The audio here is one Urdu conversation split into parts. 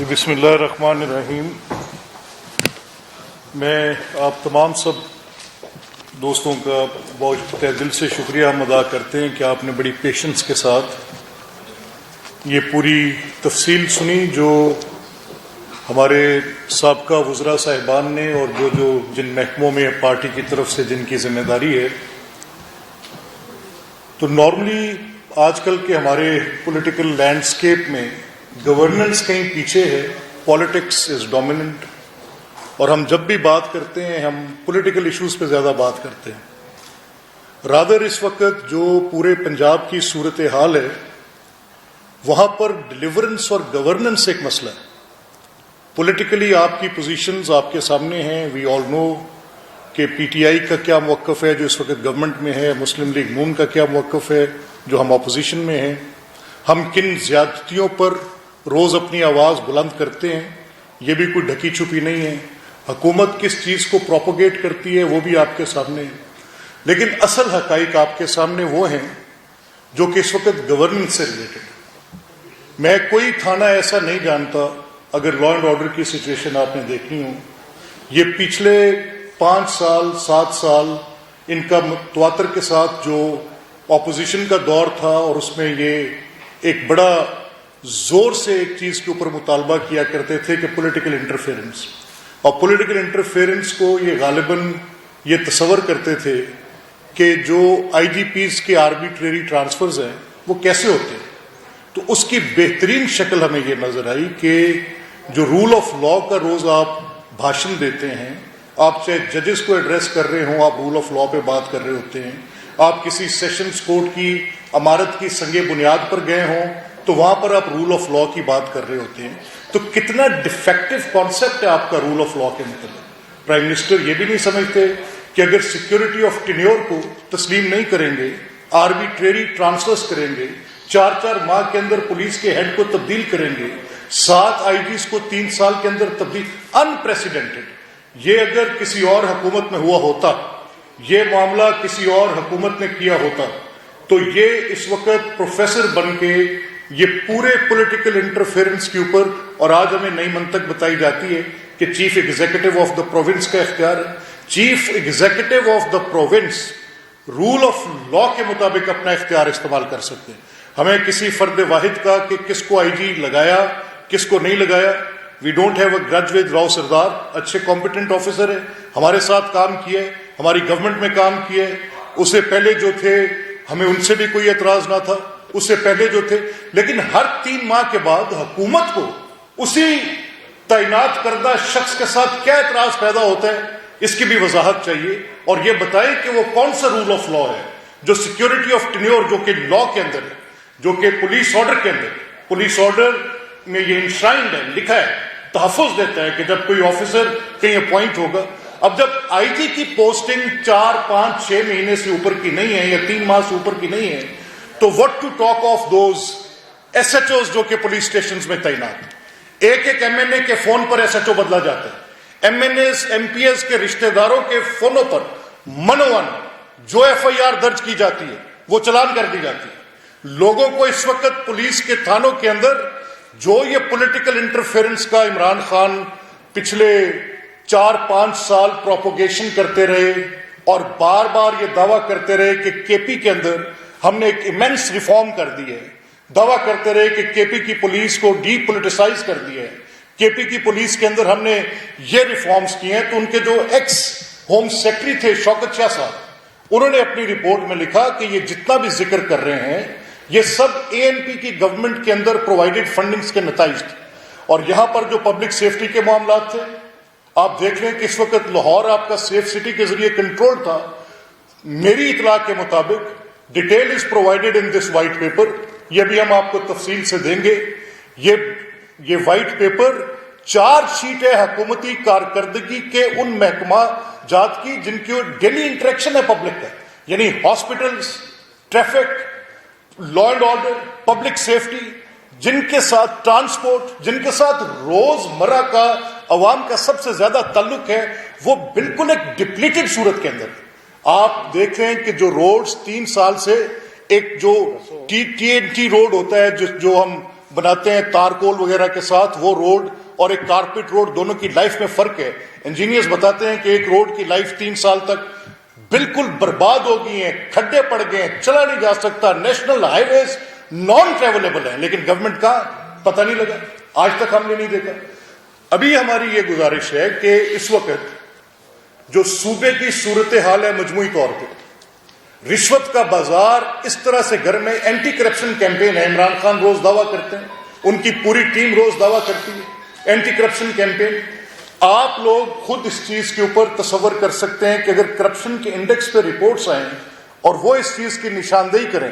بسم اللہ الرحمن الرحیم۔ میں آپ تمام سب دوستوں کا بہت تہ دل سے شکریہ ہم ادا کرتے ہیں کہ آپ نے بڑی پیشنس کے ساتھ یہ پوری تفصیل سنی جو ہمارے سابقہ وزراء صاحبان نے اور جو جن محکموں میں پارٹی کی طرف سے جن کی ذمہ داری ہے۔ تو نارملی آج کل کے ہمارے پولیٹیکل لینڈسکیپ میں گورننس کہیں پیچھے ہے، پالیٹکس از ڈومیننٹ، اور ہم جب بھی بات کرتے ہیں ہم پولیٹیکل ایشوز پہ زیادہ بات کرتے ہیں۔ رادر اس وقت جو پورے پنجاب کی صورتحال ہے وہاں پر ڈیلیورنس اور گورننس ایک مسئلہ ہے۔ پولیٹیکلی آپ کی پوزیشنز آپ کے سامنے ہیں۔ وی آل نو کہ پی ٹی آئی کا کیا موقف ہے جو اس وقت گورنمنٹ میں ہے، مسلم لیگ نون کا کیا موقف ہے جو ہم اپوزیشن میں ہیں، ہم کن زیادتیوں پر روز اپنی آواز بلند کرتے ہیں، یہ بھی کوئی ڈھکی چھپی نہیں ہے۔ حکومت کس چیز کو پروپوگیٹ کرتی ہے وہ بھی آپ کے سامنے ہے، لیکن اصل حقائق آپ کے سامنے وہ ہیں جو کہ اس وقت گورننس سے ریلیٹڈ ہے۔ میں کوئی تھانہ ایسا نہیں جانتا، اگر لا اینڈ آرڈر کی سچویشن آپ نے دیکھنی ہو، یہ پچھلے 5 سال 7 سال ان کا تواتر کے ساتھ جو اپوزیشن کا دور تھا، اور اس میں یہ ایک بڑا زور سے ایک چیز کے اوپر مطالبہ کیا کرتے تھے کہ پولیٹیکل انٹرفیئرنس، اور پولیٹیکل انٹرفیئرنس کو یہ غالباً یہ تصور کرتے تھے کہ جو آئی جی پیز کے آربیٹریری ٹرانسفرز ہیں وہ کیسے ہوتے ہیں۔ تو اس کی بہترین شکل ہمیں یہ نظر آئی کہ جو رول آف لا کا روز آپ بھاشن دیتے ہیں، آپ چاہے ججز کو ایڈریس کر رہے ہوں، آپ رول آف لا پہ بات کر رہے ہوتے ہیں، آپ کسی سیشنز کورٹ کی عمارت کی سنگ بنیاد پر گئے ہوں تو وہاں پر آپ رول آف لا کی بات کر رہے ہوتے ہیں۔ تو کتنا ڈیفیکٹو کانسیپٹ ہے آپ کا رول آف لا کے متعلق۔ پرائم منسٹر یہ بھی نہیں سمجھتے کہ اگر سیکیورٹی آف ٹینیور کو تسلیم نہیں کریں گے، آربیٹریری ٹرانسفرز کریں گے، 4 ماہ کے اندر پولیس کے ہیڈ کو تبدیل کریں گے، 7 آئی جیز کو 3 سال کے اندر تبدیل، انپریسیڈنٹڈ۔ یہ اگر کسی اور حکومت میں ہوا ہوتا، یہ معاملہ کسی اور حکومت نے کیا ہوتا، تو یہ اس وقت پروفیسر بن کے یہ پورے پولیٹیکل انٹرفیئرنس کے اوپر، اور آج ہمیں نئی منطق بتائی جاتی ہے کہ chief executive of the province کا اختیار ہے۔ Chief executive of the province rule of law کے مطابق اپنا اختیار استعمال کر سکتے ہیں۔ ہمیں کسی فرد واحد کا کہ کس کو آئی جی لگایا کس کو نہیں لگایا، وی ڈونٹ ہیو اے گرج ود راؤ سردار، اچھے کمپیٹنٹ آفیسر ہے، ہمارے ساتھ کام کیا ہے، ہماری گورنمنٹ میں کام کیا ہے، اس سے پہلے جو تھے ہمیں ان سے بھی کوئی اعتراض نہ تھا، اس سے پہلے جو تھے، لیکن ہر 3 ماہ کے بعد حکومت کو اسی تعینات کردہ شخص کے ساتھ کیا اعتراض پیدا ہوتا ہے، اس کی بھی وضاحت چاہیے، اور یہ بتائیں کہ وہ کون سا رول آف لا ہے جو سیکیورٹی آف ٹینیور، جو کہ لا کے اندر ہے، جو کہ پولیس آرڈر کے اندر، پولیس آرڈر میں یہ انشرائنڈ ہے، لکھا ہے، تحفظ دیتا ہے کہ جب کوئی آفیسر کہیں اپوائنٹ ہوگا۔ اب جب آئی جی کی پوسٹنگ 4 5 6 مہینے سے اوپر کی نہیں ہے یا 3 ماہ سے اوپر کی نہیں ہے، تو what to talk of those S H Os جو کہ پولیس اسٹیشنز میں تعینات۔ ایک ایم این اے کے فون پر ایس ایچ او بدلا جاتا ہے، M N As M P As کے رشتہ داروں کے فونوں پر منوان جو ایف آئی آر درج کی جاتی ہے وہ چلان کر دی جاتی ہے۔ لوگوں کو اس وقت پولیس کے تھانوں کے اندر جو یہ پولیٹیکل انٹرفیئرنس کا عمران خان پچھلے 4 5 سال پروپوگیشن کرتے رہے، اور بار بار یہ دعویٰ کرتے رہے کہ کے پی کے اندر ہم نے ایک ایمنس ریفارم کر دی ہے، دعویٰ کرتے رہے کہ کے پی کی پولیس کو ڈی پولیٹیسائز کر دیا ہے، کے پی کی پولیس کے اندر ہم نے یہ ریفارمز کیے ہیں، تو ان کے جو ایکس ہوم سیکرٹری تھے شوکت شاہ صاحب، انہوں نے اپنی رپورٹ میں لکھا کہ یہ جتنا بھی ذکر کر رہے ہیں یہ سب اے این پی کی گورنمنٹ کے اندر پرووائڈڈ فنڈنگز کے نتائج تھے۔ اور یہاں پر جو پبلک سیفٹی کے معاملات تھے، آپ دیکھ لیں کہ اس وقت لاہور آپ کا سیف سٹی کے ذریعے کنٹرول تھا۔ میری اطلاع کے مطابق detail is provided in this white paper, یہ بھی ہم آپ کو تفصیل سے دیں گے۔ یہ وائٹ پیپر 4 شیٹیں حکومتی کارکردگی کے ان محکمہ جات کی جن کی ڈیلی انٹریکشن ہے پبلک کا، یعنی hospitals, traffic, law and order, public safety, جن کے ساتھ ٹرانسپورٹ، جن کے ساتھ روز مرہ کا عوام کا سب سے زیادہ تعلق ہے، وہ بالکل ایک ڈپلیٹڈ صورت کے اندر ہے۔ آپ دیکھ رہے ہیں کہ جو روڈز 3 سال سے ایک جو ٹی این ٹی روڈ ہوتا ہے جو ہم بناتے ہیں تارکول وغیرہ کے ساتھ، وہ روڈ اور ایک کارپیٹ روڈ دونوں کی لائف میں فرق ہے. انجینئرز بتاتے ہیں کہ ایک روڈ کی لائف 3 سال تک بالکل برباد ہو گئی ہیں، کھڈے پڑ گئے ہیں، چلا نہیں جا سکتا. نیشنل ہائی ویز نان ٹریولیبل ہیں، لیکن گورنمنٹ کا پتہ نہیں لگا، آج تک ہم نے نہیں دیکھا. ابھی ہماری یہ گزارش ہے کہ اس وقت جو صوبے کی صورتحال ہے مجموعی طور پہ، رشوت کا بازار اس طرح سے گھر میں، اینٹی کرپشن کیمپین ہے، عمران خان روز دعویٰ کرتے ہیں، ان کی پوری ٹیم روز دعویٰ کرتی ہے اینٹی کرپشن کیمپین. آپ لوگ خود اس چیز کے اوپر تصور کر سکتے ہیں کہ اگر کرپشن کے انڈیکس پہ رپورٹس آئیں اور وہ اس چیز کی نشاندہی کریں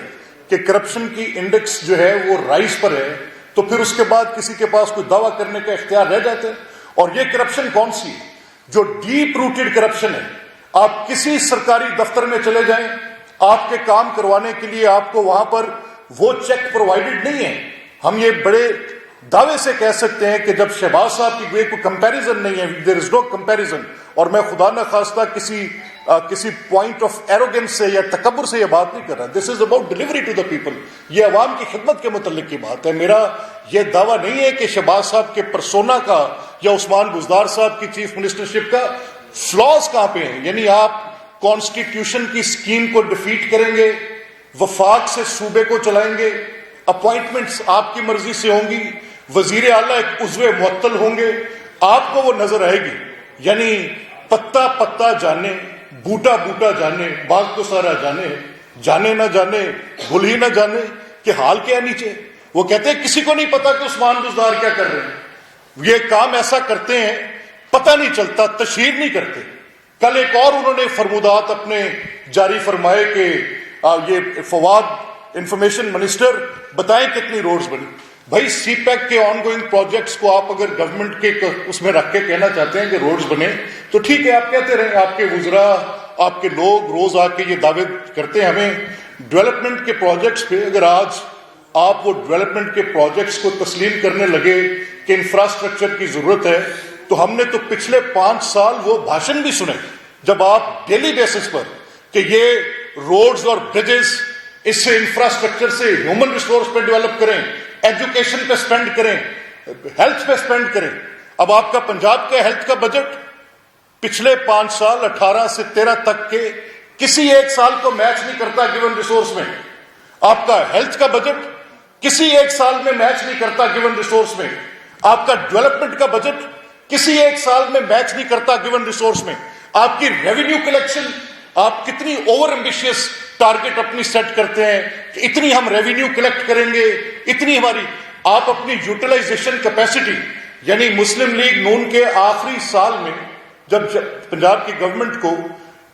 کہ کرپشن کی انڈیکس جو ہے وہ رائز پر ہے، تو پھر اس کے بعد کسی کے پاس کوئی دعویٰ کرنے کا اختیار رہ جاتا ہے. اور یہ کرپشن کون سی ہے؟ جو ڈیپ روٹڈ کرپشن ہے. آپ کسی سرکاری دفتر میں چلے جائیں، آپ کے کام کروانے کے لیے آپ کو وہاں پر وہ چیک پرووائڈڈ نہیں ہے. ہم یہ بڑے دعوے سے کہہ سکتے ہیں کہ جب شہباز صاحب کی کوئی کمپیریزن نہیں ہے، دیر از نو کمپیریزن. اور میں خدا نہ خواستہ کسی پوائنٹ آف ایروگنس سے یا تکبر سے یہ بات نہیں کر رہا. This is about delivery to the people. یہ عوام کی خدمت کے متعلق کی بات ہے. میرا یہ دعویٰ نہیں ہے کہ شہباز صاحب کے پرسونا کا یا عثمان بزدار صاحب کی چیف منسٹرشپ کا فلاز کہاں پہ ہیں. یعنی آپ کانسٹیٹیوشن کی اسکیم کو ڈیفیٹ کریں گے، وفاق سے صوبے کو چلائیں گے، اپوائنٹمنٹس آپ کی مرضی سے ہوں گی، وزیر اعلیٰ ایک عضو معطل ہوں گے، آپ کو وہ نظر آئے گی. یعنی پتا پتا جانے، بوٹا بوٹا جانے، باغ تو سارا جانے، جانے نہ جانے بھول ہی نہ جانے کہ حال کیا نیچے. وہ کہتے ہیں کسی کو نہیں پتا کہ عثمان بزدار کیا کر رہے ہیں. یہ کام ایسا کرتے ہیں، پتہ نہیں چلتا، تشہیر نہیں کرتے. کل ایک اور انہوں نے فرمودات اپنے جاری فرمائے کہ یہ فواد انفارمیشن منسٹر بتائیں کتنی روڈز بنی. بھائی سی پیک کے آن گوئنگ پروجیکٹس کو آپ اگر گورنمنٹ کے اس میں رکھ کے کہنا چاہتے ہیں کہ روڈز بنے تو ٹھیک ہے، آپ کہتے رہیں. آپ کے وزراء، آپ کے لوگ روز آ کے یہ دعوے کرتے ہیں ہمیں ڈیولپمنٹ کے پروجیکٹس پہ. اگر آج آپ وہ ڈیولپمنٹ کے پروجیکٹس کو تسلیم کرنے لگے کہ انفراسٹرکچر کی ضرورت ہے، تو ہم نے تو پچھلے 5 سال وہ بھاشن بھی سنے جب آپ ڈیلی بیسس پر کہ یہ روڈز اور برجز، اس سے انفراسٹرکچر سے ہیومن ریسورس پہ ڈیولپ کریں، ایجوکیشن پہ سپینڈ کریں، ہیلتھ پہ سپینڈ کریں. اب آپ کا پنجاب کے ہیلتھ کا بجٹ پچھلے 5 سال 18 سے 13 تک کے کسی ایک سال کو میچ نہیں کرتا گیون ریسورس میں. آپ کا ہیلتھ کا بجٹ کسی ایک سال میں میچ نہیں کرتا گیون ریسورس میں. آپ کا ڈیولپمنٹ کا بجٹ کسی ایک سال میں میچ نہیں کرتا گیون ریسورس میں. آپ کی ریونیو کلیکشن، آپ کتنی اوور ایمبیشیس ٹارگٹ اپنی سیٹ کرتے ہیں کہ اتنی ہم ریونیو کلیکٹ کریں گے، اتنی ہماری. آپ اپنی یوٹیلائزیشن کیپیسٹی، یعنی مسلم لیگ نون کے آخری سال میں جب پنجاب کی گورنمنٹ کو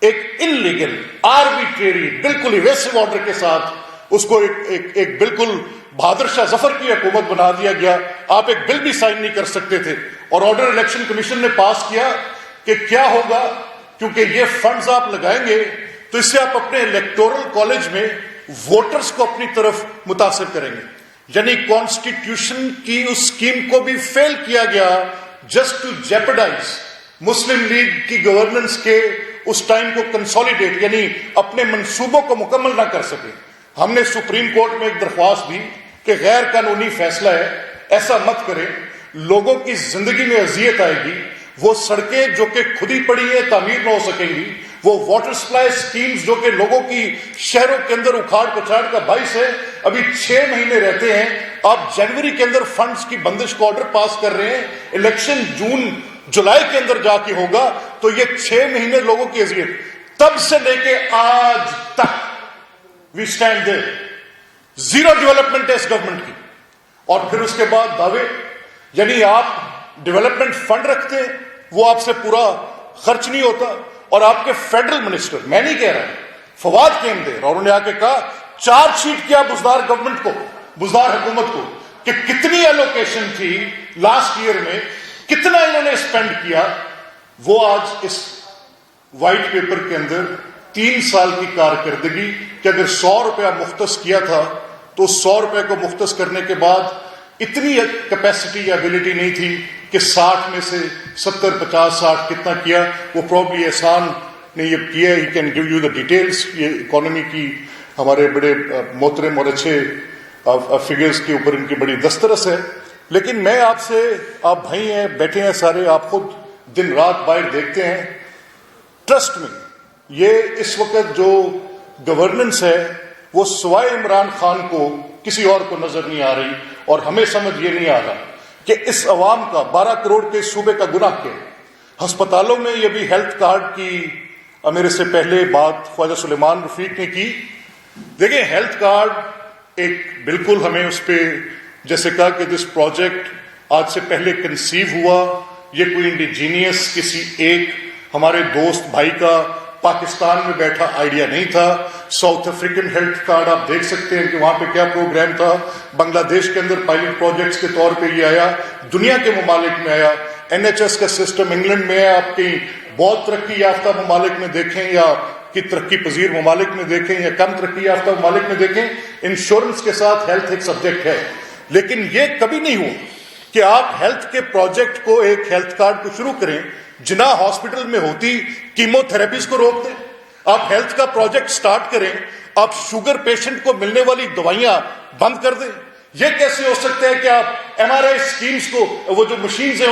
ایک ان لیگل آربیٹریری بالکل ایویسو آرڈر کے ساتھ اس کو ایک بالکل بہادر شاہ ظفر کی حکومت بنا دیا گیا. آپ ایک بل بھی سائن نہیں کر سکتے تھے اور آرڈر الیکشن کمیشن نے پاس کیا کہ کیا ہوگا، کیونکہ یہ فنڈز آپ لگائیں گے تو اس سے آپ اپنے الیکٹورل کالج میں ووٹرز کو اپنی طرف متاثر کریں گے. یعنی کانسٹیٹیوشن کی اس اسکیم کو بھی فیل کیا گیا جسٹ ٹو جیپڈائز مسلم لیگ کی گورننس کے اس ٹائم کو کنسولیڈیٹ، یعنی اپنے منصوبوں کو مکمل نہ کر سکے. ہم نے سپریم کورٹ میں ایک درخواست دی کہ غیر قانونی فیصلہ ہے، ایسا مت کریں، لوگوں کی زندگی میں اذیت آئے گی. وہ سڑکیں جو کہ خود ہی پڑی ہیں تعمیر نہ ہو سکیں گی، وہ واٹر سپلائی سکیمز جو کہ لوگوں کی شہروں کے اندر اکھاڑ پچھاڑ کا باعث ہے. ابھی 6 مہینے رہتے ہیں، آپ جنوری کے اندر فنڈز کی بندش کا آرڈر پاس کر رہے ہیں، الیکشن جون جولائی کے اندر جا کے ہوگا. تو یہ 6 مہینے لوگوں کی اذیت، تب سے لے کے آج تک we stand there, zero development ہے اس گورنمنٹ کی. اور پھر اس کے بعد دعوے، یعنی آپ ڈیولپمنٹ فنڈ رکھتے ہیں، وہ آپ سے پورا خرچ نہیں ہوتا. اور آپ کے فیڈرل منسٹر، میں نہیں کہہ رہا، فواد کیم دیر، اور انہوں نے آ کے کہا چارج شیٹ کیا بزدار گورنمنٹ کو، بزدار حکومت کو، کہ کتنی ایلوکیشن تھی لاسٹ ایئر میں، کتنا انہوں نے اسپینڈ کیا. وہ آج اس وائٹ پیپر کے اندر 3 سال کی کارکردگی کہ اگر 100 روپیہ مختص کیا تھا تو 100 روپے کو مختص کرنے کے بعد اتنی کیپیسٹی یا ایبلٹی نہیں تھی کہ 60 میں سے 70 50 60 کتنا کیا. وہ پروبلی احسان نے یہ کیا، he can give you the details. یہ اکانومی کی ہمارے بڑے محترم اور اچھے فگرز کے اوپر ان کی بڑی دسترس ہے. لیکن میں آپ سے، آپ بھائی ہیں، بیٹھے ہیں سارے، آپ خود دن رات باہر دیکھتے ہیں، ٹرسٹ میں یہ اس وقت جو گورننس ہے وہ سوائے عمران خان کو کسی اور کو نظر نہیں آ رہی. اور ہمیں سمجھ یہ نہیں آ رہا کہ اس عوام کا 12 کروڑ کے صوبے کا گناہ کیا ہے. ہسپتالوں میں یہ بھی ہیلتھ کارڈ کی میرے سے پہلے بات خواجہ سلیمان رفیق نے کی. دیکھیں ہیلتھ کارڈ ایک بالکل ہمیں اس پہ جیسے کہا کہ دس پروجیکٹ آج سے پہلے کنسیو ہوا، یہ کوئی انڈیجینئس کسی ایک ہمارے دوست بھائی کا پاکستان میں بیٹھا آئیڈیا نہیں تھا. ساؤتھ افریقن ہیلتھ کارڈ آپ دیکھ سکتے ہیں کہ وہاں پہ کیا پروگرام تھا. بنگلہ دیش کے اندر پائلٹ پروجیکٹس کے طور پہ یہ آیا، دنیا کے ممالک میں آیا. NHS کا سسٹم انگلینڈ میں ہے، آپ کہیں بہت ترقی یافتہ ممالک میں دیکھیں یا کہ ترقی پذیر ممالک میں دیکھیں یا کم ترقی یافتہ ممالک میں دیکھیں، انشورنس کے ساتھ ہیلتھ ایک سبجیکٹ ہے. لیکن یہ کبھی نہیں ہوا کہ آپ ہیلتھ کے پروجیکٹ کو، ایک ہیلتھ کارڈ کو شروع کریں، جنا ہاسپٹل میں ہوتی کیمو تھراپیز کو روک دیں. آپ ہیلتھ کا پروجیکٹ سٹارٹ کریں، آپ شوگر پیشنٹ کو ملنے والی دوائیاں بند کر دیں. یہ کیسے ہو سکتا ہے کہ آپ MRI اسکیمز کو، وہ جو مشینز ہیں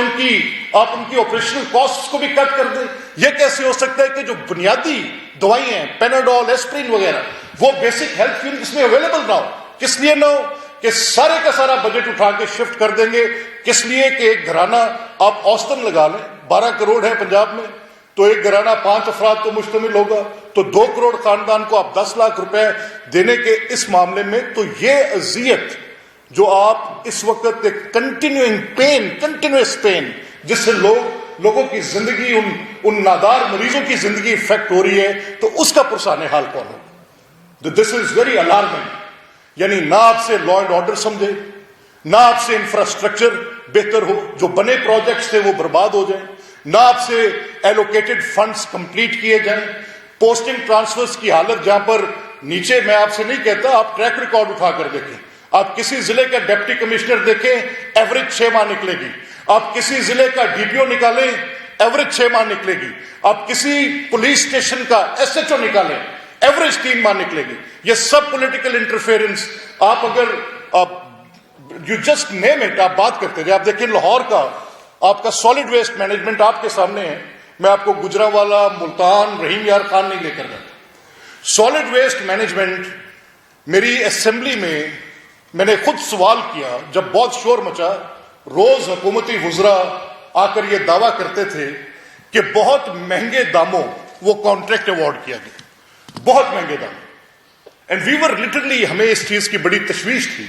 آپ ان کی آپریشنل کاسٹ کو بھی کٹ کر دیں. یہ کیسے ہو سکتا ہے کہ جو بنیادی دوائیں ہیں، پیناڈول، ایسپرین وغیرہ، وہ بیسک ہیلتھ کیئر اس میں اویلیبل نہ ہو. کس لیے نہ ہو؟ کہ سارے کا سارا بجٹ اٹھا کے شفٹ کر دیں گے. کس لیے کہ ایک گھرانہ آپ اوسطن لگا لیں، 12 کروڑ ہے پنجاب میں، تو ایک گھرانہ 5 افراد تو مشتمل ہوگا، تو 2 کروڑ خاندان کو آپ 10 لاکھ روپے دینے کے اس معاملے میں. تو یہ اذیت جو آپ اس وقت ایک کنٹینیوس پین جس سے لوگوں کی زندگی، ان نادار مریضوں کی زندگی افیکٹ ہو رہی ہے، تو اس کا پرسان حال کون ہوگا؟ دس از ویری الارمنگ. یعنی نہ آپ سے لا اینڈ آرڈر سمجھے، نہ آپ سے انفراسٹرکچر بہتر ہو، جو بنے پروجیکٹس تھے وہ برباد ہو جائیں، نہ آپ سے ایلوکیٹڈ فنڈز کمپلیٹ کیے جائیں. پوسٹنگ ٹرانسفرز کی حالت جہاں پر نیچے، میں آپ سے نہیں کہتا، آپ ٹریک ریکارڈ اٹھا کر دیکھیں. آپ کسی ضلع کا ڈپٹی کمشنر دیکھیں، ایوریج 6 ماہ نکلے گی. آپ کسی ضلع کا DPO نکالیں، ایوریج 6 ماہ نکلے گی. آپ کسی پولیس اسٹیشن کا SHO نکالیں، ایوریج 3 ماہ نکلے گی. یہ سب پولیٹیکل انٹرفیئرنس. آپ اگر یو جسٹ نیم اٹ، آپ بات کرتے تھے. آپ دیکھیں لاہور کا آپ کا سالڈ ویسٹ مینجمنٹ آپ کے سامنے ہے. میں آپ کو گجرانوالا، ملتان، رحیم یار خان نہیں لے کر جاتا. سالڈ ویسٹ مینجمنٹ، میری اسمبلی میں میں نے خود سوال کیا جب بہت شور مچا. روز حکومتی وزراء آ کر یہ دعویٰ کرتے تھے کہ بہت مہنگے داموں وہ کانٹریکٹ ایوارڈ کیا گیا، بہت مہنگے دام. اینڈ وی ور لٹرلی، ہمیں اس چیز کی بڑی تشویش تھی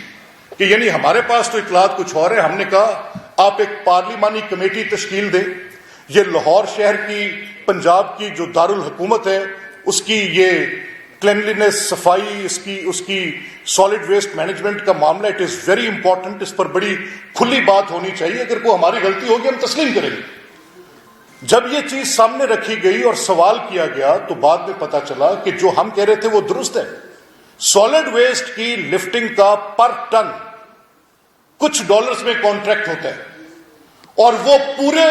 کہ یعنی ہمارے پاس تو اطلاعات کچھ اور ہے. ہم نے کہا آپ ایک پارلیمانی کمیٹی تشکیل دیں. یہ لاہور شہر کی، پنجاب کی جو دارالحکومت ہے، اس کی یہ کلینلینس، صفائی، اس کی سالڈ ویسٹ مینجمنٹ کا معاملہ، اٹ از ویری امپورٹنٹ. اس پر بڑی کھلی بات ہونی چاہیے. اگر کوئی ہماری غلطی ہوگی ہم تسلیم کریں گے. جب یہ چیز سامنے رکھی گئی اور سوال کیا گیا تو بعد میں پتا چلا کہ جو ہم کہہ رہے تھے وہ درست ہے. سالڈ ویسٹ کی لفٹنگ کا پر ٹن کچھ ڈالرز میں کانٹریکٹ ہوتا ہے، اور وہ پورے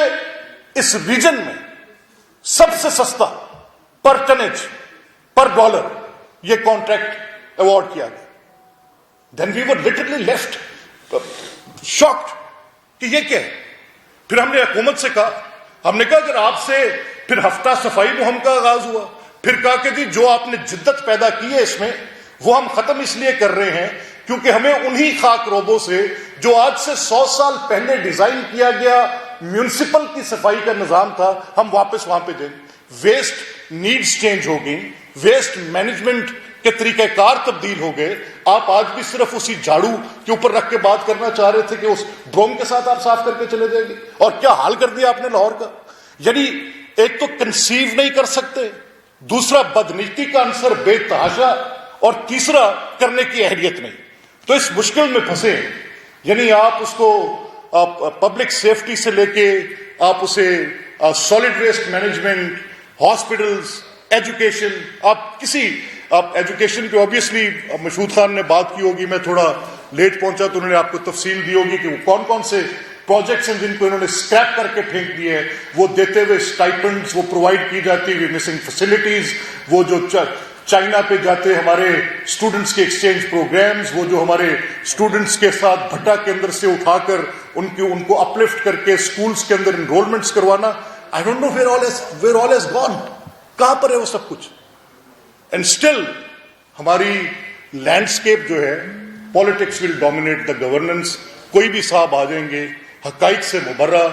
اس ریجن میں سب سے سستا پر ٹنیج، پر ڈالر یہ کانٹریکٹ ایوارڈ کیا گیا. دین وی ور لٹرلی لیفٹ شاکڈ کہ یہ کیا ہے. پھر ہم نے حکومت سے کہا، ہم نے کہا اگر آپ سے، پھر ہفتہ صفائی مہم کا آغاز ہوا. پھر کہا کہ جی جو آپ نے جدت پیدا کی ہے اس میں، وہ ہم ختم اس لیے کر رہے ہیں کیونکہ ہمیں انہی خاک روبوں سے جو آج سے 100 سال پہلے ڈیزائن کیا گیا میونسپل کی صفائی کا نظام تھا، ہم واپس وہاں پہ دیں. ویسٹ نیڈز چینج ہو گئی، ویسٹ مینجمنٹ کے طریقہ کار تبدیل ہو گئے. آپ آج بھی صرف اسی جھاڑو کے اوپر رکھ کے بات کرنا چاہ رہے تھے کہ اس بروم کے ساتھ آپ صاف کر کے چلے جائیں گے. اور کیا حال کر دیا آپ نے لاہور کا. یعنی ایک تو کنسیو نہیں کر سکتے، دوسرا بدنیتی کا عنصر بے تحاشا، اور تیسرا کرنے کی اہلیت نہیں. تو اس مشکل میں پھنسے. یعنی آپ اس کو پبلک سیفٹی سے لے کے آپ اسے solid waste management, hospitals, education, آپ ایجوکیشن پہ آبویسلی مشہود خان نے بات کی ہوگی، میں تھوڑا لیٹ پہنچا تو انہوں نے آپ کو تفصیل دی ہوگی کہ وہ کون سے پروجیکٹس ہیں جن کو انہوں نے اسکریپ کر کے پھینک دیے ہیں. وہ دیتے ہوئے اسٹائپنڈز وہ پرووائڈ کی جاتی ہوئی، مسنگ فیسلٹیز، وہ جو چائنا پہ جاتے ہمارے اسٹوڈنٹس کے ایکسچینج پروگرامز، وہ جو ہمارے اسٹوڈنٹس کے ساتھ بھٹا کے اندر سے اٹھا کر ان کو اپلفٹ کر کے اسکولس کے اندر انرولمنٹس کروانا، I don't know where all has gone, کہاں پر ہے وہ سب کچھ؟ اینڈ اسٹل ہماری لینڈسکیپ جو ہے، politics will dominate the governance. کوئی بھی صاحب آ جائیں گے حقائق سے مبرہ،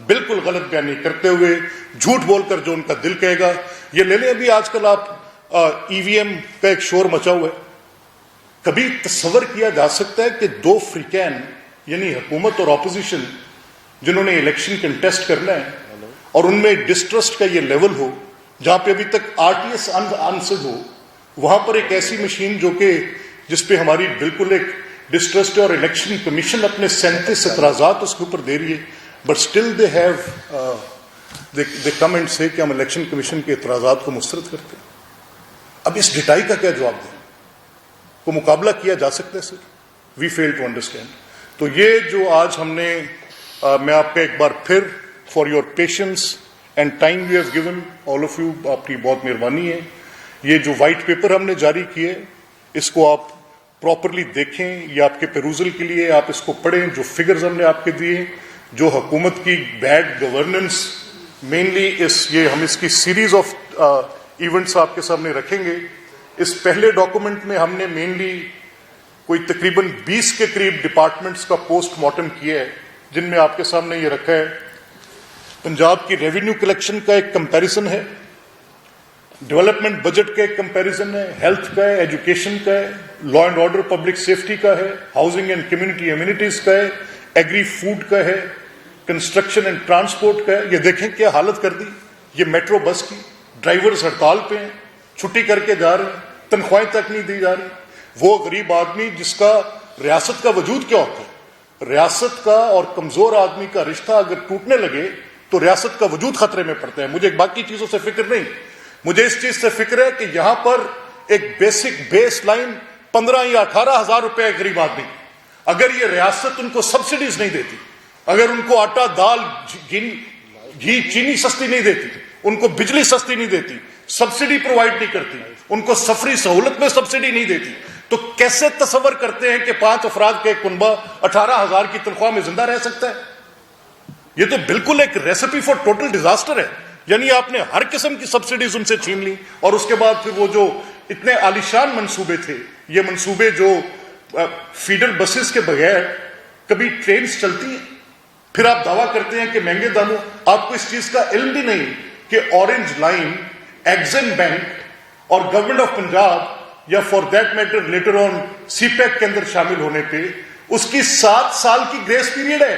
بالکل غلط بیانی کرتے ہوئے، جھوٹ بول کر جو ان کا دل کہے گا. یہ لے لیں ابھی آج کل آپ ای وی ایم کا ایک شور مچا ہوا ہے. کبھی تصور کیا جا سکتا ہے کہ دو فریقین یعنی حکومت اور اپوزیشن جنہوں نے الیکشن کنٹیسٹ کرنا ہے اور ان میں ڈسٹرسٹ کا یہ لیول ہو، جہاں پہ ابھی تک آر ٹی ایس آنسر ہو، وہاں پر ایک ایسی مشین جو کہ جس پہ ہماری بالکل ایک ڈسٹرسٹ ہے، اور الیکشن کمیشن اپنے 37 اعتراضات اس کے اوپر دے رہی ہے، but still they have they come and سے کہ ہم الیکشن کمیشن کے اعتراضات کو مسترد کرتے ہیں. اب اس ڈٹائی کا کیا جواب دیں؟ کو مقابلہ کیا جا سکتا ہے سر؟ وی فیل ٹو انڈرسٹینڈ. تو یہ جو آج ہم نے میں آپ کا ایک بار پھر for your patience and time you have given all of you, آپ کی بہت مہربانی ہے. یہ جو وائٹ پیپر ہم نے جاری کیے، اس کو آپ پراپرلی دیکھیں، یہ آپ کے پیروزل کے لیے، آپ اس کو پڑھیں. جو فگرز ہم نے آپ کے دیے، جو حکومت کی بیڈ گورننس مینلی ہم اس کی سیریز آف ایونٹس آپ کے سامنے رکھیں گے. اس پہلے ڈاکومنٹ میں ہم نے مینلی کوئی تقریباً 20 کے قریب ڈپارٹمنٹس کا پوسٹ مارٹم کیا ہے، جن میں آپ کے سامنے یہ رکھا ہے. پنجاب کی ریونیو کلیکشن کا ایک کمپیریزن ہے، ڈیولپمنٹ بجٹ کا ایک کمپیریزن ہے، ہیلتھ کا ہے، ایجوکیشن کا ہے، law and order public safety کا ہے، ہاؤسنگ اینڈ کمیونٹی امیونٹیز کا ہے، ایگری فوڈ کا ہے، کنسٹرکشن اینڈ ٹرانسپورٹ کا ہے. یہ دیکھیں کیا حالت کر دی یہ میٹرو بس کی. ڈرائیورز ہڑتال پہ ہیں، چھٹی کر کے جا رہے ہیں، تنخواہیں تک نہیں دی جا رہی. وہ غریب آدمی جس کا ریاست کا وجود کیا ہوتا ہے، ریاست کا اور کمزور آدمی کا رشتہ اگر ٹوٹنے لگے تو ریاست کا وجود خطرے میں پڑتا ہے. مجھے باقی چیزوں سے فکر نہیں، مجھے اس چیز سے فکر ہے کہ یہاں پر ایک بیس لائن 15 یا 18 ہزار روپے غریب آدمی، اگر یہ ریاست ان کو سبسڈیز نہیں دیتی، اگر ان کو آٹا دال گھی چینی سستی نہیں دیتی، ان کو بجلی سستی نہیں دیتی، سبسڈی پرووائڈ نہیں کرتی، ان کو سفری سہولت میں سبسڈی نہیں دیتی، تو کیسے تصور کرتے ہیں کہ 5 افراد کا ایک کنبہ 18,000 کی تنخواہ میں زندہ رہ سکتا ہے؟ یہ تو بالکل ایک ریسیپی فار ٹوٹل ڈیزاسٹر ہے. یعنی آپ نے ہر قسم کی سبسڈیز ان سے چھین لی، اور اس کے بعد پھر وہ جو اتنے عالیشان منصوبے تھے، یہ منصوبے جو فیڈر بسز کے بغیر کبھی ٹرینز چلتی ہیں، پھر آپ دعویٰ کرتے ہیں کہ مہنگے داموں. آپ کو اس چیز کا علم بھی نہیں کہ اورنج لائن، ایگزم بینک اور گورنمنٹ آف پنجاب، یا for that matter letter on CPEC کے اندر شامل ہونے پہ اس کی 7 سال کی گریس پیریڈ ہے.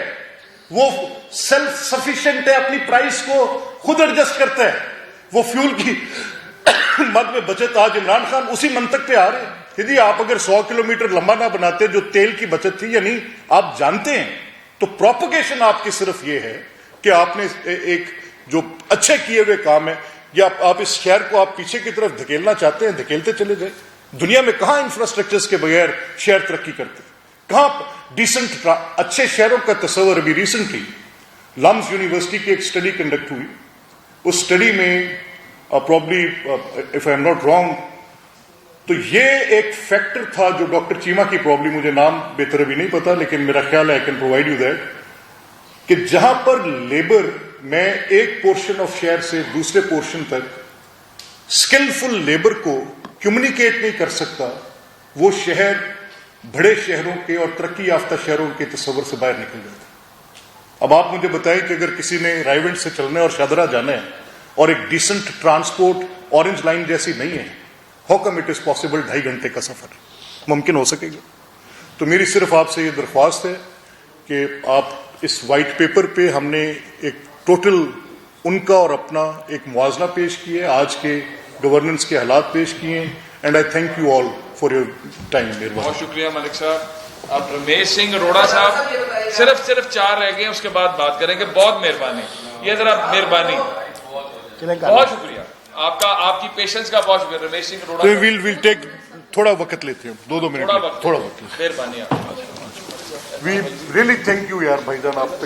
وہ سیلف سفیشینٹ ہے، اپنی پرائس کو خود ایڈجسٹ کرتا ہے. وہ فیول کی مد میں بچت، آج عمران خان اسی منطق پہ آ رہے ہیں کہ جی آپ اگر 100 کلومیٹر لمبا نہ بناتے جو تیل کی بچت تھی، یعنی آپ جانتے ہیں. تو پروپگیشن آپ کی صرف یہ ہے کہ آپ نے ایک جو اچھے کیے ہوئے کام ہے، یا آپ اس شہر کو آپ پیچھے کی طرف دھکیلنا چاہتے ہیں، دھکیلتے چلے جائیں. دنیا میں کہاں انفراسٹرکچرز کے بغیر شہر ترقی کرتے ہیں؟ کہاں ڈیسنٹ اچھے شہروں کا تصور؟ ابھی ریسنٹلی لمز یونیورسٹی کی ایک اسٹڈی کنڈکٹ ہوئی. اس اسٹڈی میں probably if I am not wrong, تو یہ ایک فیکٹر تھا جو ڈاکٹر چیما کی، پرابلی مجھے نام بہتر ابھی نہیں پتا، لیکن میرا خیال ہے I can provide you that, کہ جہاں پر لیبر میں ایک پورشن آف شہر سے دوسرے پورشن تک اسکلفل لیبر کو کمیونیکیٹ نہیں کر سکتا، وہ شہر بڑے شہروں کے اور ترقی یافتہ شہروں کے تصور سے باہر نکل جاتا ہے. اب آپ مجھے بتائیں کہ اگر کسی نے رائیونڈ سے چلنا ہے اور شادرہ جانا ہے اور ایک ڈیسنٹ ٹرانسپورٹ اورنج لائن جیسی نہیں ہے، how come it is possible 2.5 گھنٹے کا سفر ممکن ہو سکے گا؟ تو میری صرف آپ سے یہ درخواست ہے کہ آپ اس وائٹ پیپر پہ ہم نے ایک ٹوٹل ان کا اور اپنا ایک موازنہ پیش کیا ہے، آج کے گورننس کے حالات پیش کیے ہیں. And I thank you all for your time. بہت شکریہ ملک صاحب. اب رمیش سنگھ اروڑا صاحب صرف 4 رہ گئے، اس کے بعد بات کریں گے. بہت مہربانی، یہ ذرا مہربانی، بہت شکریہ آپ کا، آپ کی پیشنس کا بہت شکریہ. رمیش سنگھ اروڑا ویل ٹیک تھوڑا وقت لیتے ہیں، 2 منٹ، تھوڑا وقت. مہربانی. وی ریئلی تھینک یو یار بھائی جان، آپ تک